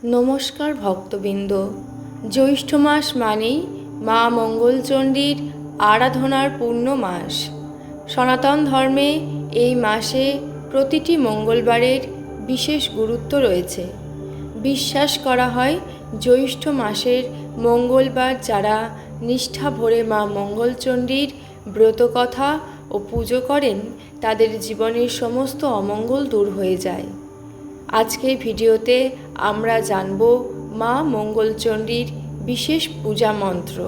নমস্কার ভক্তবৃন্দ। জ্যৈষ্ঠ মাস মানেই মা মঙ্গলচণ্ডীর আরাধনার পূর্ণ মাস। সনাতন ধর্মে এই মাসে প্রতিটি মঙ্গলবারের বিশেষ গুরুত্ব রয়েছে। বিশ্বাস করা হয় জ্যৈষ্ঠ মাসের মঙ্গলবার যারা নিষ্ঠা ভরে মা মঙ্গলচণ্ডীর ব্রতকথা ও পুজো করেন তাদের জীবনের সমস্ত অমঙ্গল দূর হয়ে যায়। আজকের ভিডিওতে আমরা জানব মা মঙ্গলচণ্ডীর বিশেষ পূজা মন্ত্র।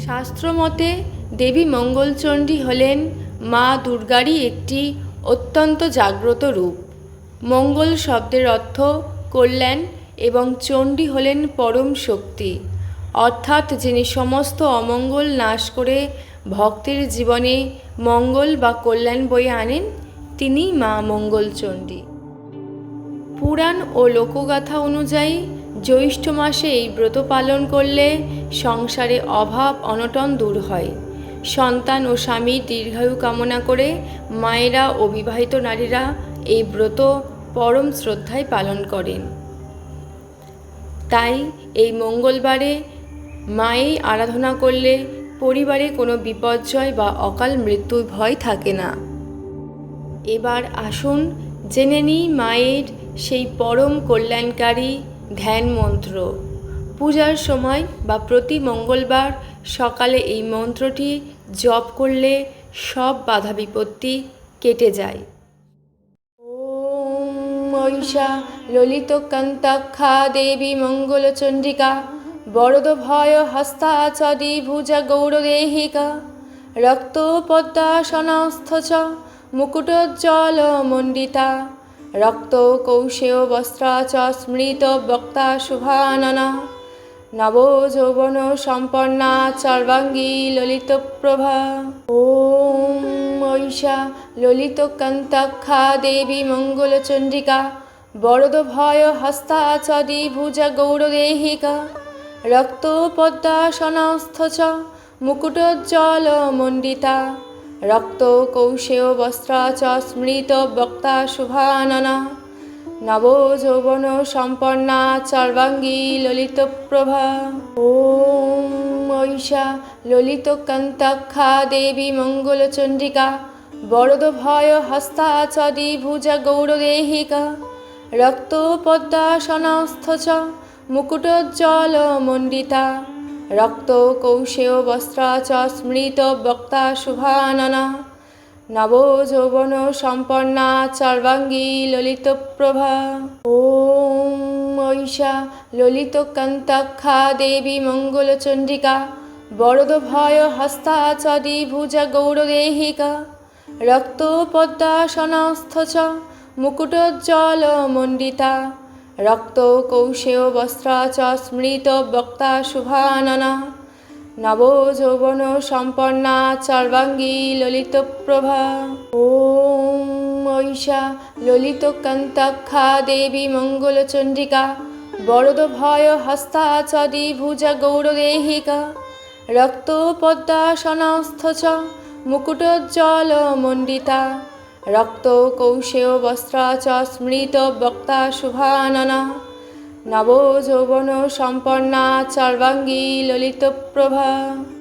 শাস্ত্রমতে দেবী মঙ্গলচণ্ডী হলেন মা দুর্গারই একটি অত্যন্ত জাগ্রত রূপ। মঙ্গল শব্দের অর্থ কল্যাণ এবং চণ্ডী হলেন পরম শক্তি, অর্থাৎ যিনি সমস্ত অমঙ্গল নাশ করে ভক্তের জীবনে মঙ্গল বা কল্যাণ বয়ে আনেন, তিনিই মা মঙ্গলচণ্ডী। পুরাণ ও লোকগাথা অনুযায়ী জ্যৈষ্ঠ মাসে এই ব্রত পালন করলে সংসারে অভাব অনটন দূর হয়। সন্তান ও স্বামীর দীর্ঘায়ু কামনা করে মায়েরা ও বিবাহিত নারীরা এই ব্রত পরম শ্রদ্ধায় পালন করেন। তাই এই মঙ্গলবারে মায়ের আরাধনা করলে পরিবারে কোনো বিপর্যয় বা অকাল মৃত্যুর ভয় থাকে না। এবার আসুন জেনে নিই মায়ের সেই পরম কল্যাণকারী ধ্যান মন্ত্র। পূজার সময় বা প্রতি মঙ্গলবার সকালে এই মন্ত্রটি জপ করলে সব বাধা বিপত্তি কেটে যায়। ওম মহিষা ললিত কান্তাক্ষা দেবী মঙ্গলচণ্ডিকা বরদ ভয় হস্তা চ দ্বিভুজা গৌরদেহিকা রক্ত পদ্মাসনস্থ চ মুকুটোজ্জ্বল মণ্ডিতা রক্ত কৌশেয় বস্ত্রা চ স্মৃত বক্তা শুভাননা নব যৌবন সম্পন্না সর্বাঙ্গী ললিত প্রভা। ওম মহিষা ললিত কান্তাক্ষা দেবী মঙ্গলচণ্ডিকা বরদ ভয় হস্তা চ দ্বিভুজা গৌরদেহিকা রক্ত পদ্মাসনস্থ চ মুকুটোজ্জ্বল মণ্ডিতা রক্ত কৌশেয় বস্ত্রা চ স্মৃত বক্তা শুভাননা নব যৌবন সম্পন্না সর্বাঙ্গী ললিত প্রভা। ওম মহিষা ললিত কান্তাক্ষা দেবী মঙ্গলচণ্ডিকা বরদ ভয় হস্তা চ দ্বিভুজা গৌরদেহিকা রক্ত পদ্মাসনস্থ চ মুকুটোজ্জ্বল মণ্ডিতা রক্ত কৌশেয় বস্ত্রা চ স্মৃত বক্তা শুভাননা নব যৌবন সম্পন্না সর্বাঙ্গী ললিত প্রভা। ওম মহিষা ললিত কান্তাক্ষা দেবী মঙ্গলচণ্ডিকা বরদ ভয় হস্তা চ দ্বিভুজা গৌরদেহিকা রক্ত পদ্মাসনস্থ চ মুকুটোজ্জ্বল মণ্ডিতা রক্ত কৌশেয় বস্ত্রা চ স্মৃত বক্তা শুভাননা নব যৌবন সম্পন্না সর্বাঙ্গী ললিত প্রভা। ওম মহিষা ললিত কান্তাক্ষা দেবী মঙ্গলচণ্ডিকা বরদ ভয় হস্তা চ দ্বিভুজা গৌরদেহিকা রক্ত পদ্মাসনস্থ চ মুকুটোজ্জ্বল মণ্ডিতা রক্ত কৌশেয় বস্ত্রা চ স্মৃত বক্তা শুভাননা নব যৌবন সম্পন্না সর্বাঙ্গী ললিত প্রভা।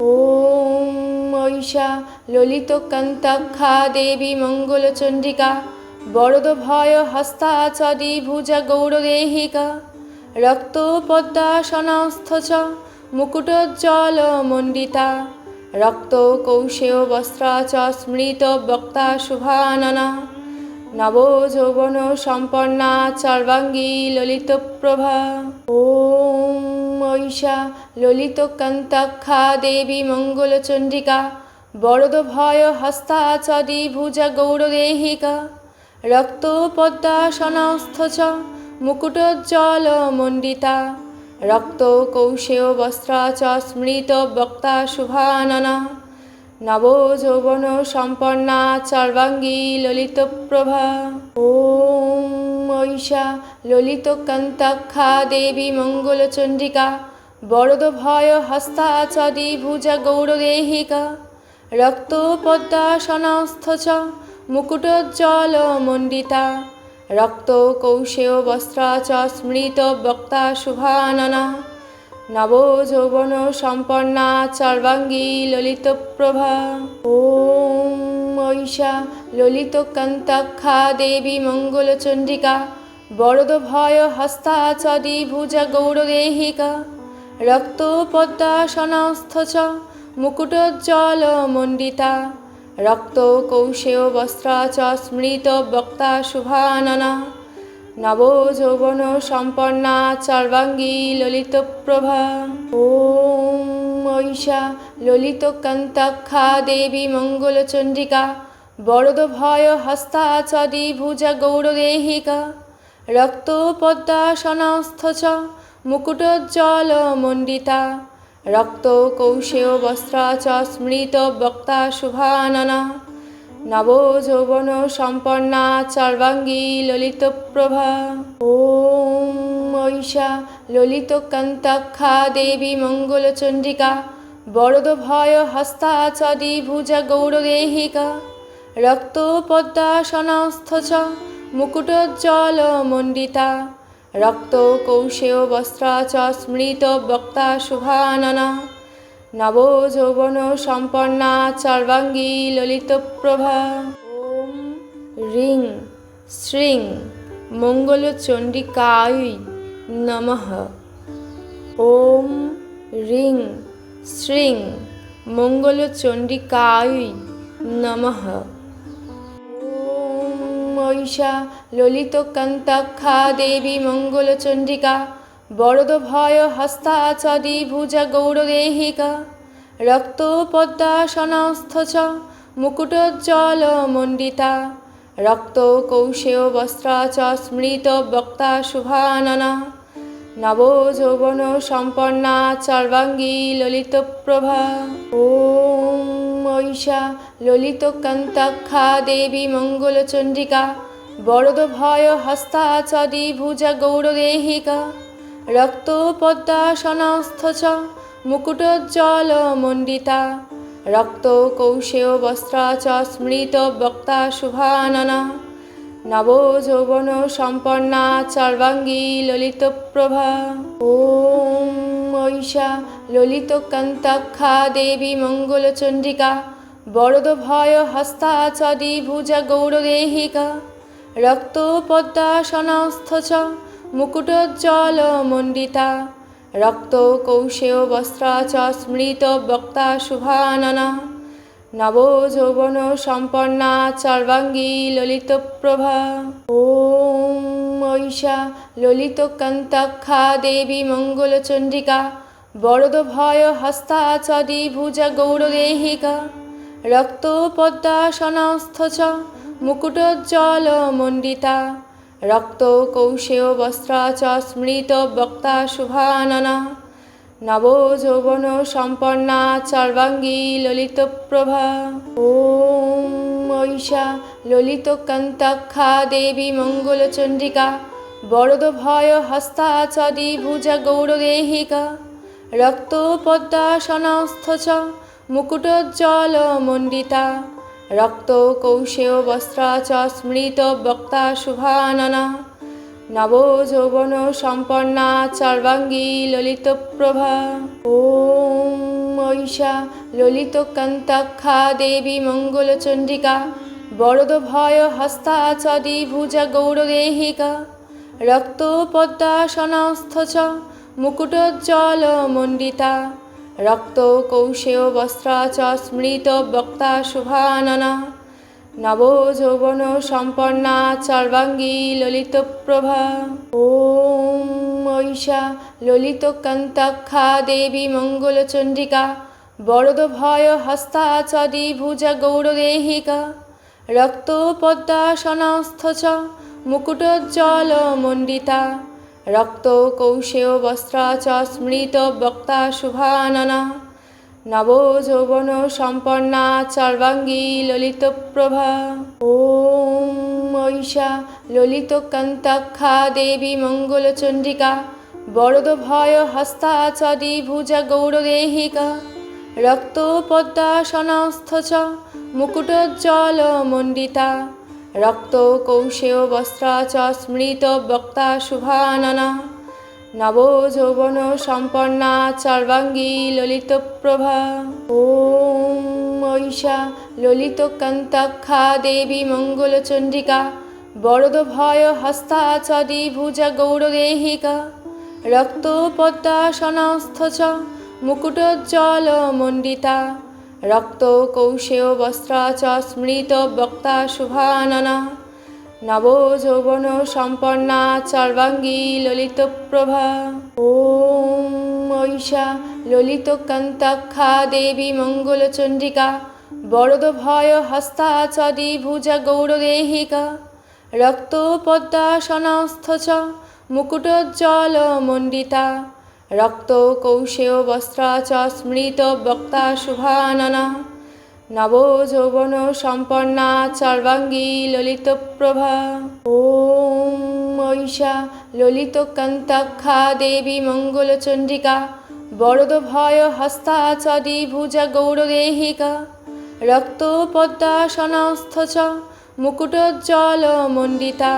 ওম মহিষা ললিত কান্তাক্ষা দেবী মঙ্গলচণ্ডিকা বরদ ভয় হস্তা চ দ্বিভুজা গৌরদেহিকা রক্ত পদ্মাসনস্থ চ মুকুটোজ্জ্বল মণ্ডিতা রক্ত কৌশেয় বস্ত্রা চ স্মৃত বক্তা শুভাননা নব যৌবন সম্পন্না সর্বাঙ্গী ললিত প্রভা। ওম মহিষা ললিত কান্তাক্ষা দেবী মঙ্গলচণ্ডিকা বরদ ভয় হস্তা চ দ্বিভুজা গৌরদেহিকা রক্ত পদ্মাসনস্থ চ মুকুটোজ্জ্বল মণ্ডিতা রক্ত কৌশেয় বস্ত্রা চ স্মৃত বক্তা শুভাননা নব যৌবন সম্পন্না সর্বাঙ্গী ললিত প্রভা। ওম মহিষা ললিত কান্তাক্ষা দেবী মঙ্গলচণ্ডিকা বরদ ভয় হস্তা চ দ্বিভুজা গৌরদেহিকা রক্ত পদ্মাসনস্থ চ মুকুটোজ্জ্বল মণ্ডিতা রক্ত কৌশেয় বস্ত্রা চ স্মৃত বক্তা শুভাননা নব যৌবন সম্পন্না সর্বাঙ্গী ললিত প্রভা। ওম ঐশা ললিত কান্তাক্ষা দেবী মঙ্গলচণ্ডিকা বরদ ভয় হস্তা চ দ্বিভুজা গৌরদেহিকা রক্ত পদ্মাসনস্থ চ মুকুটোজ্জ্বল মণ্ডিতা রক্ত কৌশেয় বস্ত্রা চ স্মৃত বক্তা শুভাননা নব যৌবন সম্পন্না সর্বাঙ্গী ললিত প্রভা। ওম ঐশা ললিত কান্তাক্ষা দেবী মঙ্গলচণ্ডিকা বরদ ভয় হস্তা চ দ্বিভুজা গৌরদেহিকা রক্ত পদ্মাসনস্থ চ মুকুটোজ্জ্বল মণ্ডিতা রক্ত কৌশেয় বস্ত্রা চ স্মৃত বক্তা শুভাননা নব যৌবন সম্পন্না সর্বাঙ্গী ললিত প্রভা। ওম ঐশা ললিত কান্তাক্ষা দেবী মঙ্গলচণ্ডিকা বরদ ভয় হস্তা চ দ্বিভুজা গৌরদেহিকা রক্ত পদ্মাসনস্থ চ মুকুটোজ্জ্বল মণ্ডিতা রক্ত কৌশেয় বস্ত্রা চ স্মৃত বক্তা শুভাননা নব যৌবন সম্পন্না সর্বাঙ্গী ললিত প্রভা। ওম রিং শ্রীং মঙ্গলচণ্ডিকায় নমঃ। ওম রিং শ্রীং মঙ্গলচণ্ডিকায় নমঃ। ওম ঐশা ললিত কান্তাক্ষা দেবী মঙ্গলচণ্ডিকা বরদ ভয় হস্তা চ দ্বিভুজা গৌরদেহিকা রক্ত পদ্মাসনস্থ চ মুকুটোজ্জ্বল মণ্ডিতা রক্ত কৌশেয় বস্ত্রা চ স্মৃত বক্তা শুভাননা নব যৌবন সম্পন্না সর্বাঙ্গী ললিত প্রভা। ওম ঐশা ললিত কান্তাক্ষা দেবী মঙ্গলচণ্ডিকা বরদ ভয় হস্তা চ দ্বিভুজা গৌরদেহিকা রক্ত পদ্মাসনস্থ চ মুকুটোজ্জ্বল মণ্ডিতা রক্ত কৌশেয় বস্ত্রা চ স্মৃত বক্তা শুভাননা নব যৌবন সম্পন্না সর্বাঙ্গী ললিত প্রভা। ওম ঐশা ললিত কান্তাক্ষা দেবী মঙ্গলচণ্ডিকা বরদ ভয় হস্তা চ দ্বিভুজা গৌরদেহিকা রক্ত পদ্মাসনস্থ চ মুকুটোজ্জ্বল মণ্ডিতা রক্ত কৌশেয় বস্ত্রা চ স্মৃত বক্তা শুভাননা নব যৌবন সম্পন্না সর্বাঙ্গী ললিত প্রভা। ওম ঐশা ললিত কান্তাক্ষা দেবী মঙ্গলচণ্ডিকা বরদ ভয় হস্তা চ দ্বিভুজা গৌরদেহিকা রক্ত পদ্মাসনস্থ চ মুকুটোজ্জ্বল মণ্ডিতা রক্ত কৌশেয় বস্ত্রা চ স্মৃত বক্তা শুভাননা নব যৌবন সম্পন্না সর্বাঙ্গী ললিত প্রভা। ওম ঐশা ললিত কান্তাক্ষা দেবী মঙ্গলচণ্ডিকা বরদ ভয় হস্তা চ দ্বিভুজা গৌরদেহিকা রক্ত পদ্মাসনস্থ চ মুকুটোজ্জ্বল মণ্ডিতা রক্ত কৌশেয় বস্ত্রা চ স্মৃত বক্তা শুভাননা নব যৌবন সম্পন্না সর্বাঙ্গী ললিত প্রভা। ওম ঐশা ললিত কান্তাক্ষা দেবী মঙ্গলচণ্ডিকা বরদ ভয় হস্তা চ দ্বিভুজা গৌরদেহিকা রক্ত পদ্মাসনস্থ চ মুকুটোজ্জ্বল মণ্ডিতা রক্ত কৌশেয় বস্ত্রা চ স্মৃত বক্তা শুভাননা নব যৌবন সম্পন্না সর্বাঙ্গী ললিত প্রভা। ওম ঐশা ললিত কান্তাক্ষা দেবী মঙ্গলচণ্ডিকা বরদ ভয় হস্তা চ দ্বিভুজা গৌরদেহিকা রক্ত পদ্মাসনস্থ চ মুকুটোজ্জ্বল মণ্ডিতা রক্ত কৌশেয় বস্ত্রা চ স্মৃত বক্তা শুভাননা নব যৌবন সম্পন্না সর্বাঙ্গী ললিত প্রভা। ওম ঐশা ললিত কান্তাক্ষা দেবী মঙ্গলচণ্ডিকা বরদ ভয় হস্তা চ দ্বিভুজা গৌরদেহিকা রক্ত পদ্মাসনস্থ চ মুকুটোজ্জ্বল মণ্ডিতা রক্ত কৌশেয় বস্ত্রা চ স্মৃত বক্তা শুভাননা নবযৌবন সম্পন্না সর্বাঙ্গী ললিতপ্রভা। ওম ঐশা ললিতকান্তাখ্যা দেবী মঙ্গলচণ্ডিকা বরদভয় হস্তা চ দ্বিভুজা গৌরদেহিকা রক্তপদ্মাসনস্থ চ মুকুটোজ্জ্বলমণ্ডিতা রক্ত কৌশেয় বস্ত্রা চ স্মৃত বক্তা শুভাননা নবযৌবন সম্পন্না সর্বাঙ্গী ললিতপ্রভা। ওম ঐশা ললিতকান্তাখ্যা দেবী মঙ্গলচণ্ডিকা বরদভয় হস্তা চ দ্বিভুজা গৌরদেহিকা রক্তপদ্মাসনস্থ চ মুকুটোজ্জ্বলমণ্ডিতা রক্ত কৌশেয় বস্ত্রা চ স্মৃত বক্তা শুভাননা নবযৌবন সম্পন্না সর্বাঙ্গী ললিতপ্রভা। ওম ঐশা ললিতকান্তাখ্যা দেবী মঙ্গলচণ্ডিকা বরদভয় হস্তা চ দ্বিভুজা গৌরদেহিকা রক্তপদ্মাসনস্থ চ মুকুটোজ্জ্বলমণ্ডিতা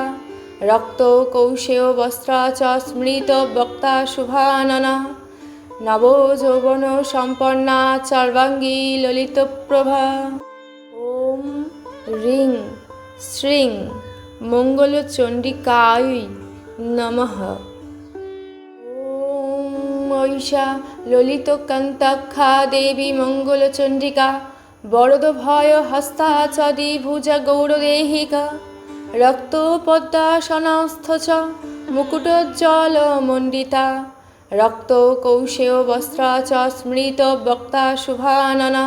রক্ত কৌশেয় বস্ত্রা চ স্মৃত বক্তা শুভাননা নবযৌবন সম্পন্না সর্বাঙ্গী ললিতপ্রভা। ওম রিং শ্রীং মঙ্গলচণ্ডিকায় নমঃ। ওম ঐশা ললিতকান্তাখ্যা দেবী মঙ্গলচণ্ডিকা বরদভয় হস্তা চ দ্বিভুজা গৌরদেহিকা রক্তপদ্মাসনস্থ চ মুকুটোজ্জ্বলমণ্ডিতা রক্ত কৌশেয় বস্ত্রা চ স্মৃত বক্তা শুভাননা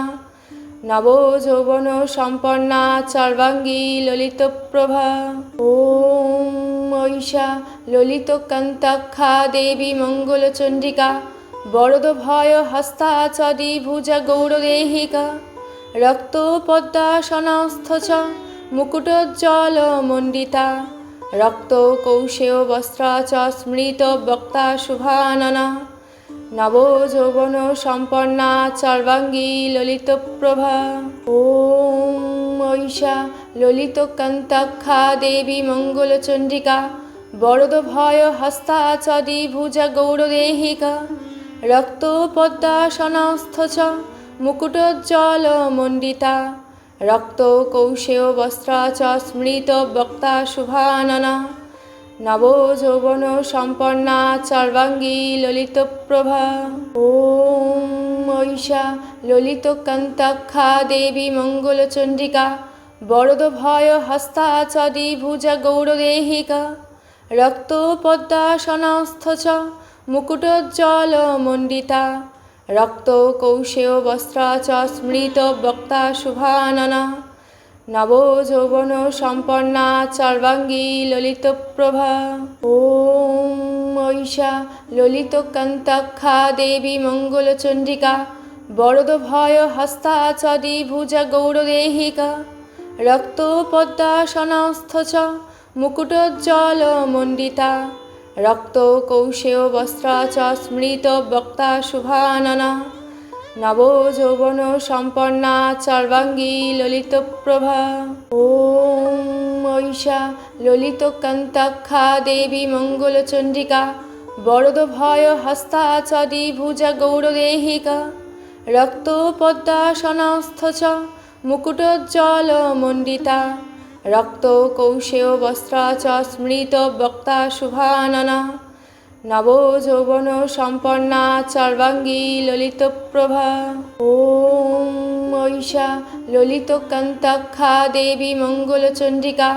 নবযৌবন সম্পন্না সর্বাঙ্গী ললিতপ্রভা। ওম ঐশা ললিতকান্তাখ্যা দেবী মঙ্গলচণ্ডিকা বরদভয় হস্তা চ দ্বিভুজা গৌরদেহিকা রক্তপদ্মাসনস্থ চ মুকুটোজ্জ্বলমণ্ডিতা রক্ত কৌশেয় বস্ত্রা চ স্মৃত বক্তা শুভাননা নবযৌবন সম্পন্না সর্বাঙ্গী ললিতপ্রভা। ওম ঐশা ললিতকান্তাখ্যা দেবী মঙ্গলচণ্ডিকা বরদভয় হস্তা চ দ্বিভুজা গৌরদেহিকা রক্তপদ্মাসনস্থ চ মুকুটোজ্জ্বলমণ্ডিতা রক্ত কৌশেয় বস্ত্রা চ স্মৃত বক্তা শুভাননা নবযৌবন সম্পন্না সর্বাঙ্গী ললিতপ্রভা। ওম ঐশা ললিতকান্তাখ্যা দেবী মঙ্গলচণ্ডিকা বরদভয় হস্তা চ দ্বিভুজা গৌরদেহিকা রক্তপদ্মাসনস্থ চ মুকুটোজ্জ্বলমণ্ডিতা রক্ত কৌশেয় বস্ত্রা চ স্মৃত বক্তা শুভাননা নবযৌবন সম্পন্না সর্বাঙ্গী ললিতপ্রভা। ওম ঐশা ললিতকান্তাখ্যা দেবী মঙ্গলচণ্ডিকা বরদভয় হস্তা চ দ্বিভুজা গৌরদেহিকা রক্তপদ্মাসনস্থ চ মুকুটোজ্জ্বলমণ্ডিতা রক্ত কৌশেয় বস্ত্রা চ স্মৃত বক্তা শুভাননা নবযৌবন সম্পন্না সর্বাঙ্গী ললিতপ্রভা। ওম ঐশা ললিতকান্তাখ্যা দেবী মঙ্গলচণ্ডিকা বরদভয় হস্তা চ দ্বিভুজা গৌরদেহিকা রক্তপদ্মাসনস্থ চ মুকুটোজ্জ্বলমণ্ডিতা রক্ত কৌশেয় বস্ত্রা চ স্মৃত বক্তা শুভাননা নবযৌবন সম্পন্না সর্বাঙ্গী ললিতপ্রভা। ওম ঐশা ললিতকান্তাখ্যা দেবী মঙ্গলচণ্ডিকা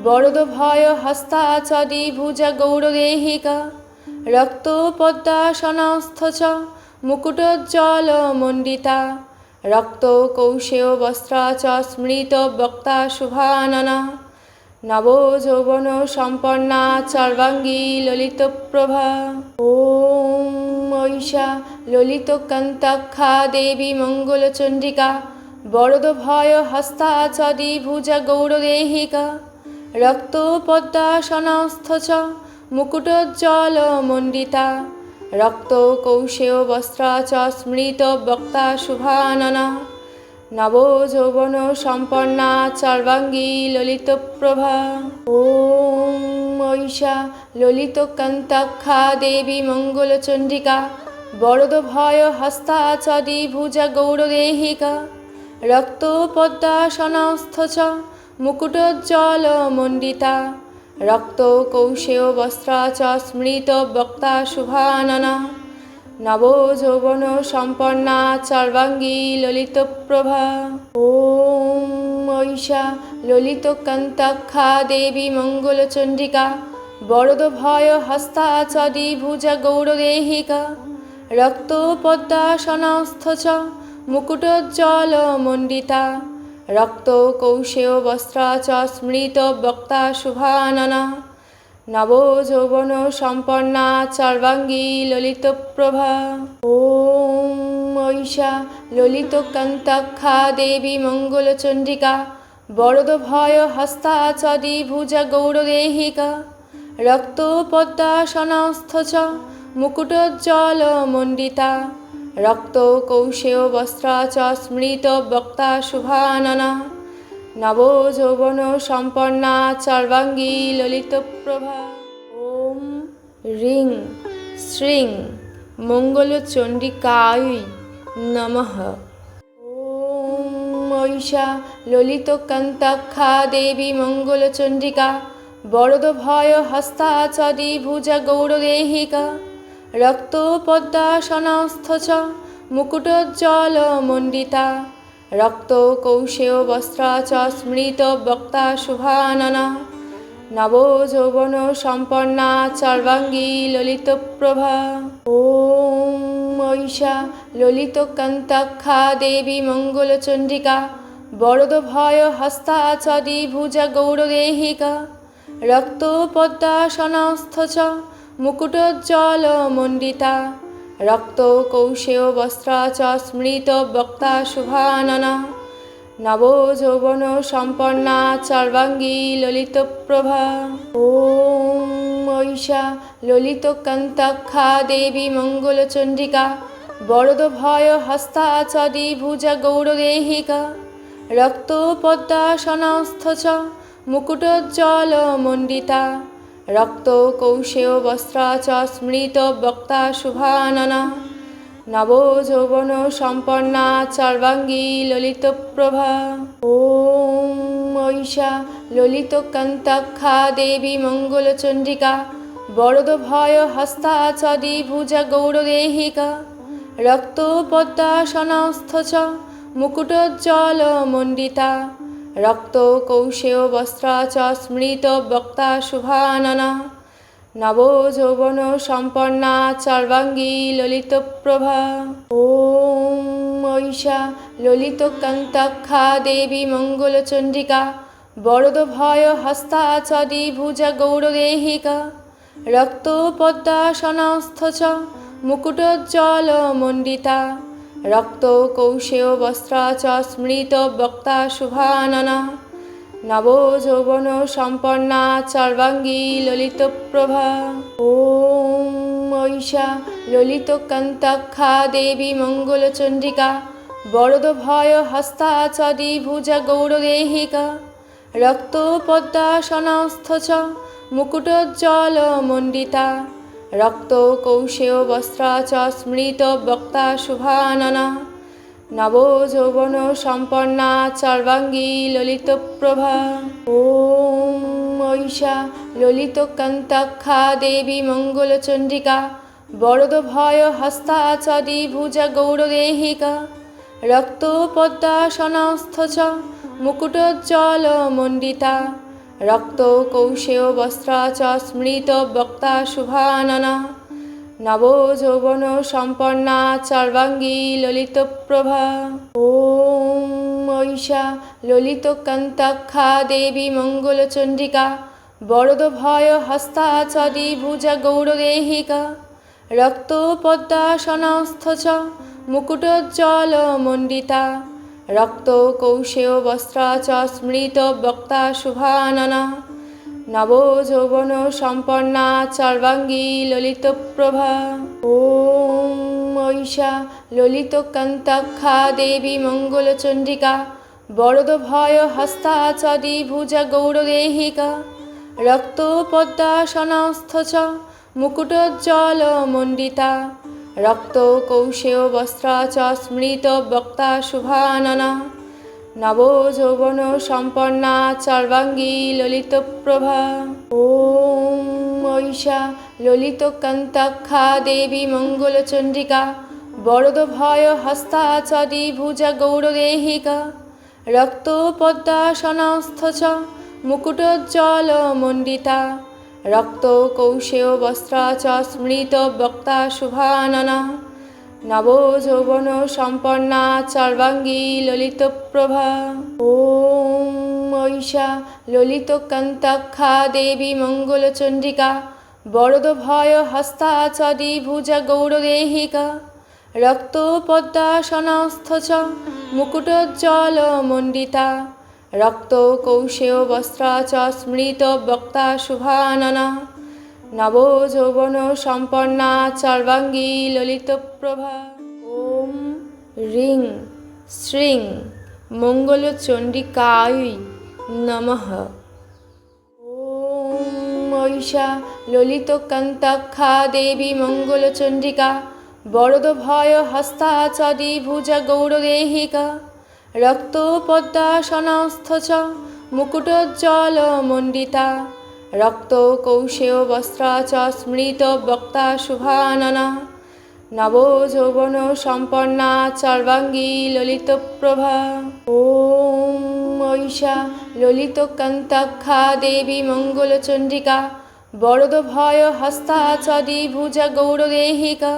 বরদভয় হস্তা চ দ্বিভুজা গৌরদেহিকা রক্তপদ্মাসনস্থ চ মুকুটোজ্জ্বলমণ্ডিতা রক্ত কৌশেয় বস্ত্রা চ স্মৃত বক্তা শুভাননা নবযৌবন সম্পন্না সর্বাঙ্গী ললিতপ্রভা। ওম ঐশা ললিতকান্তাখ্যা দেবী মঙ্গলচণ্ডিকা বরদভয় হস্তা চ দ্বিভুজা গৌরদেহিকা রক্তপদ্মাসনস্থ চ মুকুটোজ্জ্বলমণ্ডিতা রক্ত কৌশেয় বস্ত্রা চ স্মৃত বক্তা শুভাননা নবযৌবন সম্পন্না সর্বাঙ্গী ললিতপ্রভা। ওম ঐশা ললিতকান্তাখ্যা দেবী মঙ্গলচণ্ডিকা বরদভয় হস্তা চ দ্বিভুজা গৌরদেহিকা রক্তপদ্মাসনস্থ চ মুকুটোজ্জ্বলমণ্ডিতা রক্তকৌশেয় বস্ত্রা চ স্মৃত বক্তা শুভাননা নবযৌবন সম্পন্না সর্বাঙ্গী ললিতপ্রভা। ওম ঐশা ললিতকান্তাখ্যা দেবী মঙ্গলচণ্ডিকা বরদভয় হস্তা চ দ্বিভুজা গৌরদেহিকা রক্তপদ্মাসনস্থ চ মুকুটোজ্জ্বলমণ্ডিতা রক্তকৌশেয় বস্ত্রা চ স্মৃত বক্তা শুভাননা নবযৌবন সম্পন্না সর্বাঙ্গী ললিতপ্রভা। ওম ঐশা ললিতকান্তাখ্যা দেবী মঙ্গলচণ্ডিকা বরদভয় হস্তা চ দ্বিভুজা গৌরদেহিকা রক্তপদ্মাসনস্থ চ মুকুটোজ্জ্বলমণ্ডিতা রক্তকৌশেয় বস্ত্রা চ স্মৃত বক্তা শুভাননা নবযৌবন সম্পন্না সর্বাঙ্গী ললিতপ্রভা। ওম রিং শ্রীং মঙ্গলচণ্ডিকায় নমঃ। ওম ঐশা ললিতকান্তাখ্যা দেবী মঙ্গলচণ্ডিকা বরদভয় হস্তা চ দ্বিভুজা গৌরদেহিকা রক্তপদ্মাসনস্থ চ মুকুটোজ্জ্বলমণ্ডিতা রক্তকৌশেয় বস্ত্রা চ স্মৃত বক্তা শুভাননা নবযৌবন সম্পন্না সর্বাঙ্গী ললিতপ্রভা। ওম ঐশা ললিতকান্তাখ্যা দেবী মঙ্গলচণ্ডিকা বরদভয় হস্তা চ দ্বিভুজা গৌরদেহিকা রক্তপদ্মাসনস্থ চ মুকুটোজ্জ্বলমণ্ডিতা রক্তকৌশেয় বস্ত্রা চ স্মৃত বক্তা শুভাননা নবযৌবন সম্পন্না সর্বাঙ্গী ললিতপ্রভা। ওম ঐশা ললিতকান্তাখ্যা দেবী মঙ্গলচণ্ডিকা বরদভয় হস্তা চ দ্বিভুজা গৌরদেহিকা রক্তপদ্মাসনস্থ চ মুকুটোজ্জ্বলমণ্ডিতা রক্তকৌশেয় বস্ত্রা চ স্মৃত বক্তা শুভাননা নবযৌবন সম্পন্না সর্বাঙ্গী ললিতপ্রভা। ওম ঐশা ললিতকান্তাখ্যা দেবী মঙ্গলচণ্ডিকা বরদভয় হস্তা চ দ্বিভুজা গৌরদেহিকা রক্তপদ্মাসনস্থ চ মুকুটোজ্জ্বলমণ্ডিতা রক্তকৌশেয় বস্ত্রা চ স্মৃত বক্তা শুভাননা নবযৌবন সম্পন্না সর্বাঙ্গী ললিতপ্রভা। ওম ঐশা ললিতকান্তাখ্যা দেবী মঙ্গলচণ্ডিকা বরদভয় হস্তা চ দ্বিভুজা গৌরদেহিকা রক্তপদ্মাসনস্থ চ মুকুটোজ্জ্বলমণ্ডিতা রক্তকৌশেয় বস্ত্রা চ স্মৃত বক্তা শুভাননা নবযৌবন সম্পন্না সর্বাঙ্গী ললিতপ্রভা। ওম ঐশা ললিতকান্তাখ্যা দেবী মঙ্গলচণ্ডিকা বরদভয় হস্তা চ দ্বিভুজা গৌরদেহিকা রক্তপদ্মাসনস্থ চ মুকুটোজ্জ্বলমণ্ডিতা রক্তকৌশেয় বস্ত্রা চ স্মৃত বক্তা শুভাননা নবযৌবন সম্পন্না সর্বাঙ্গী ললিতপ্রভা। ওম ঐশা ললিতকান্তাখ্যা দেবী মঙ্গলচণ্ডিকা বরদভয় হস্তা চ দ্বিভুজা গৌরদেহিকা রক্তপদ্মাসনস্থ চ মুকুটোজ্জ্বলমণ্ডিতা রক্তকৌশেয় বস্ত্রা চ স্মৃত বক্তা শুভাননা নবযৌবন সম্পন্না সর্বাঙ্গী ললিতপ্রভা। ওম ঐশা ললিতকান্তাখ্যা দেবী মঙ্গলচণ্ডিকা বরদভয় হস্তা চ দ্বিভুজা গৌরদেহিকা রক্তপদ্মাসনস্থ চ মুকুটোজ্জ্বলমণ্ডিতা রক্তকৌশেয় বস্ত্রা চ স্মৃত বক্তা শুভাননা নবযৌবন সম্পন্না সর্বাঙ্গী ললিতপ্রভা। ওম ঐশা ললিতকন্তক্ষা দেবী মঙ্গলচণ্ডিকা বরদভয় হস্তা চ দ্বিভুজা গৌরদেহিকা রক্তপদ্মাসনস্থ চ মুকুটোজ্জ্বলমণ্ডিতা রক্তকৌশেয় বস্ত্রা চ স্মৃত বক্তা শুভাননা নবযৌবন সম্পন্না সর্বাঙ্গী ললিতপ্রভা। ওম ঐশা ললিতকন্তক্ষা দেবী মঙ্গলচণ্ডিকা বরদভয় হস্তা চ দ্বিভুজা গৌরদেহিকা রক্তপদ্মাসনস্থ চ মুকুটোজ্জ্বলমণ্ডিতা রক্তকৌশেয় বস্ত্রা চ স্মৃত বক্তা শুভাননা নবযৌবন সম্পন্না সর্বাঙ্গী ললিতপ্রভা। ওম ঐশা ললিতকন্তক্ষা দেবী মঙ্গলচণ্ডিকা বরদভয় হস্তা চ দ্বিভুজা গৌরদেহিকা রক্তপদ্মাসনস্থ চ মুকুটোজ্জ্বলমণ্ডিতা রক্তকৌশেয় বস্ত্রা চ স্মৃত বক্তা শুভাননা নবযৌবন সম্পন্না সর্বাঙ্গী ললিতপ্রভা। ওম রিং শ্রীং মঙ্গলচণ্ডিকায় নমঃ। ওম ঐশা ললিতকন্তক্ষা দেবী মঙ্গলচণ্ডিকা বরদভয় হস্তা চ দ্বিভুজা গৌরদেহিকা রক্তপদ্মাসনস্থ চ মুকুটোজ্জ্বলমণ্ডিতা রক্তকৌশেয় বস্ত্রা চ স্মৃত বক্তা শুভাননা নবযৌবন সম্পন্না সর্বাঙ্গী ললিতপ্রভা। ওম ঐশা ললিতকন্তক্ষা দেবী মঙ্গলচণ্ডিকা বরদভয় হস্তা চ দ্বিভুজা গৌরদেহিকা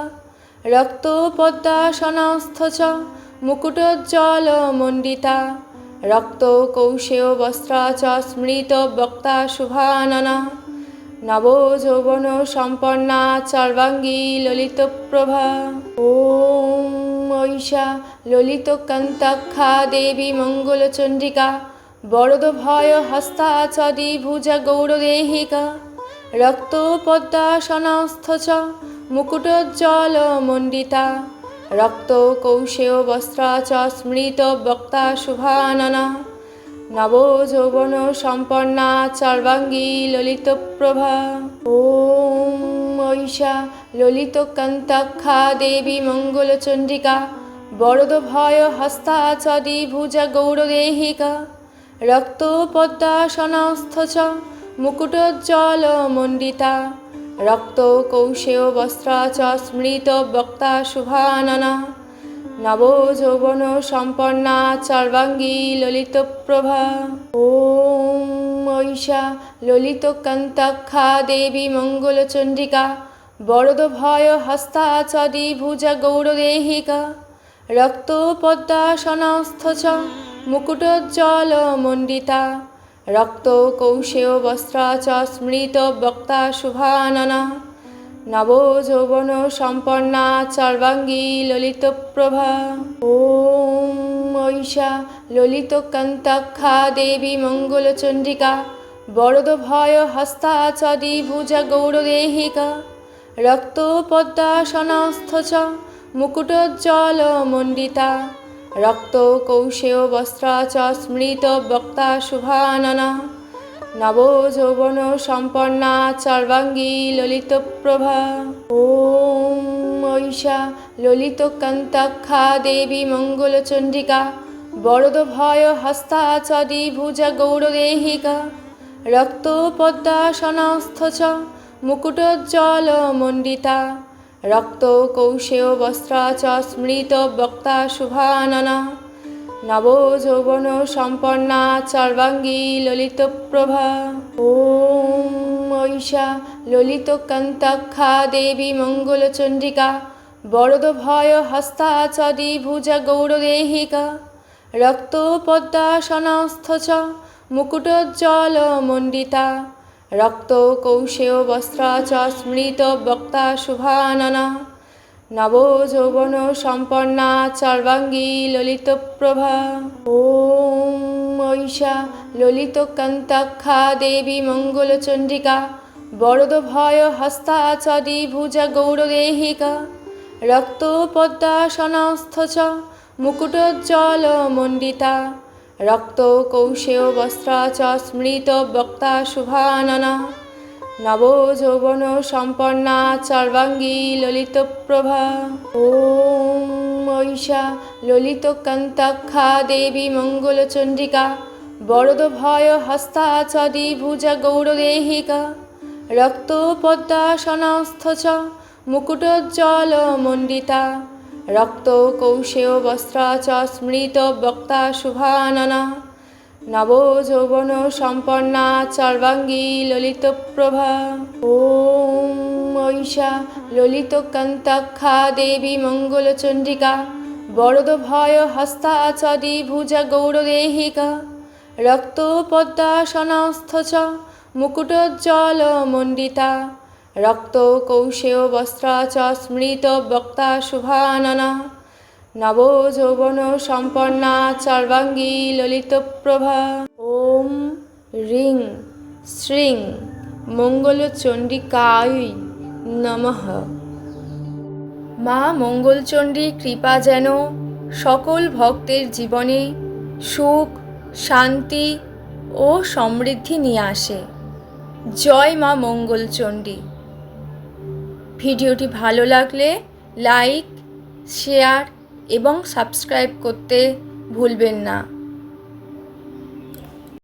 রক্তপদ্মাসনস্থ চ মুকুটোজ্জ্বলমণ্ডিতা রক্তকৌশেয় বস্ত্রা চ স্মৃত বক্তা শুভাননা নবযৌবন সম্পন্না সর্বাঙ্গী ললিতপ্রভা। ওম ঐশা ললিতকন্তক্ষা দেবী মঙ্গলচণ্ডিকা বরদভয় হস্তা চ দ্বিভুজা গৌরদেহিকা রক্তপদ্মাসনস্থ চ মুকুটোজ্জ্বলমণ্ডিতা রক্তকৌশেয় বস্ত্রা চ স্মৃত বক্তা শুভাননা নবযৌবন সম্পন্না সর্বাঙ্গী ললিতপ্রভা। ওম ঐশা ললিতকন্তক্ষা দেবী মঙ্গলচণ্ডিকা বরদভয় হস্তা চ দ্বিভুজা গৌরদেহিকা রক্তপদ্মাসনস্থ চ মুকুটোজ্জ্বলমণ্ডিতা রক্তকৌশেয় বস্ত্রা চ স্মৃত বক্তা শুভাননা নবযৌবন সম্পন্না সর্বাঙ্গী ললিতপ্রভা। ওম ঐশা ললিতকন্তক্ষা দেবী মঙ্গলচণ্ডিকা বরদভয় হস্তা চ দ্বিভুজা গৌরদেহিকা রক্তপদ্মাসনস্থ চ মুকুটোজ্জ্বলমণ্ডিতা রক্তকৌশেয় বস্ত্রা চ স্মৃত বক্তা শুভাননা নবযৌবন সম্পন্না সর্বাঙ্গী ললিতপ্রভা। ওম ঐশা ললিতকন্তক্ষা দেবী মঙ্গলচণ্ডিকা বরদভয় হস্তা চ দ্বিভুজা গৌরদেহিকা রক্তপদ্মাসনস্থ চ মুকুটোজ্জ্বলমণ্ডিতা রক্তকৌশেয় বস্ত্রা চ স্মৃত বক্তা শুভাননা নবযৌবন সম্পন্না সর্বাঙ্গী ললিতপ্রভা। ওম ঐশা ললিতকন্তক্ষা দেবী মঙ্গলচণ্ডিকা বরদভয় হস্তা চ দ্বিভুজা গৌরদেহিকা রক্তপদ্মাসনস্থ চ মুকুটোজ্জ্বলমণ্ডিতা রক্তকৌশেয় বস্ত্রা চ স্মৃত বক্তা শুভাননা নবযৌবন সম্পন্না সর্বাঙ্গী ললিতপ্রভা। ওম ঐশা ললিতকন্তক্ষা দেবী মঙ্গলচণ্ডিকা বরদভয় হস্তা চ দ্বিভুজা গৌরদেহিকা রক্তপদ্মাসনস্থ চ মুকুটোজ্জ্বলমণ্ডিতা রক্তকৌশেয় বস্ত্রা চ স্মৃত বক্তা শুভাননা নবযৌবন সম্পন্না সর্বাঙ্গী ললিতপ্রভা। ওম ঐশা ললিত কান্তাক্ষা দেবী মঙ্গলচণ্ডিকা বরদ ভয় হস্তা চ দ্বিভুজা গৌরদেহিকা রক্ত পদ্মাসনস্থ চ মুকুটোজ্জ্বল মণ্ডিতা রক্ত কৌশেয় বস্ত্রা চ স্মৃত বক্তা শুভাননা নব যৌবন সম্পন্না সর্বাঙ্গী ললিত প্রভা। ওম ঐশা ললিত কান্তাক্ষা দেবী মঙ্গলচণ্ডিকা বরদ ভয় হস্তা চ দ্বিভুজা গৌরদেহিকা রক্ত পদ্মাসনস্থ চ মুকুটোজ্জ্বল মণ্ডিতা রক্ত কৌশেয় বস্ত্রা চ স্মৃত বক্তা শুভাননা নব যৌবন সম্পন্না সর্বাঙ্গী ললিত প্রভা। ওম ঐশা ললিত কান্তাক্ষা দেবী মঙ্গলচণ্ডিকা বরদ ভয় হস্তা চ দ্বিভুজা গৌরদেহিকা রক্ত পদ্মাসনস্থ চ মুকুটোজ্জ্বল মণ্ডিতা রক্ত কৌশেয় বস্ত্রা চ স্মৃত বক্তা শুভাননা নব যৌবন সম্পন্না সর্বাঙ্গী ললিত প্রভা। ওম রিং শ্রীং মঙ্গলচণ্ডিকায় নমঃ। মা মঙ্গলচণ্ডীর কৃপা যেন সকল ভক্তের জীবনে সুখ শান্তি ও সমৃদ্ধি নিয়ে আসে। জয় মা মঙ্গলচণ্ডী। ভিডিওটি ভালো লাগলে লাইক শেয়ার এবং সাবস্ক্রাইব করতে ভুলবেন না।